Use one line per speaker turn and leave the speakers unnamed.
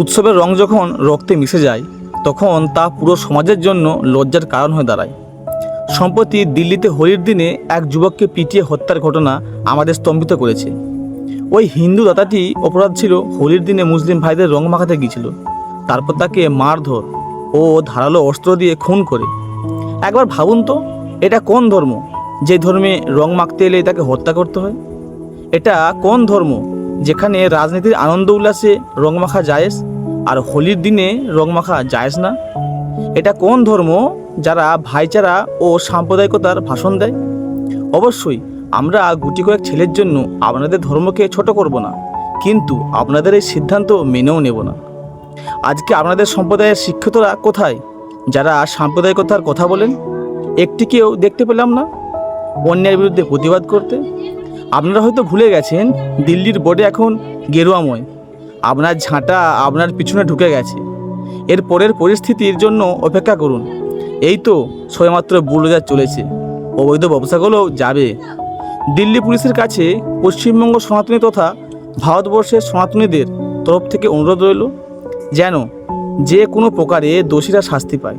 উৎসবের রং যখন রক্তে মিশে যায় তখন তা পুরো সমাজের জন্য লজ্জার কারণ হয়ে দাঁড়ায়। সম্প্রতি দিল্লিতে হোলির দিনে এক যুবককে পিটিয়ে হত্যার ঘটনা আমাদের স্তম্ভিত করেছে। ওই হিন্দু দাতাটি অপরাধ ছিল হোলির দিনে মুসলিম ভাইদের রং মাখাতে গিয়েছিল, তারপর তাকে মারধর ও ধারালো অস্ত্র দিয়ে খুন করে। একবার ভাবুন তো, এটা কোন ধর্ম যে ধর্মে রং মাখতে এলে তাকে হত্যা করতে হয়? এটা কোন ধর্ম যেখানে রাজনীতির আনন্দ উল্লাসে রং মাখা জায়েজ আর হোলির দিনে রং মাখা জায়েজ না? এটা কোন ধর্ম যারা ভাইচারা ও সাম্প্রদায়িকতার ভাষণ দেয়? অবশ্যই আমরা গুটি কয়েক ছেলের জন্য আপনাদের ধর্মকে ছোট করব না, কিন্তু আপনাদের এই সিদ্ধান্ত মেনেও নেব না। আজকে আপনাদের সম্প্রদায়ের শিক্ষিতরা কোথায় যারা সাম্প্রদায়িকতার কথা বলেন? একটিকেও দেখতে পেলাম না অন্যায়ের বিরুদ্ধে প্রতিবাদ করতে। আপনারা হয়তো ভুলে গেছেন দিল্লির বোর্ডে এখন গেরুয়াময়। আপনার ঝাঁটা আপনার পিছনে ঢুকে গেছে। এর পরের পরিস্থিতির জন্য অপেক্ষা করুন। এই তো সবেমাত্র বুলডোজার চলেছে, অবৈধ ব্যবসাগুলো যাবে। দিল্লি পুলিশের কাছে পশ্চিমবঙ্গ সনাতনী তথা ভারতবর্ষের সনাতনীদের তরফ থেকে অনুরোধ রইল যেন যে কোনো প্রকারে দোষীরা শাস্তি পায়।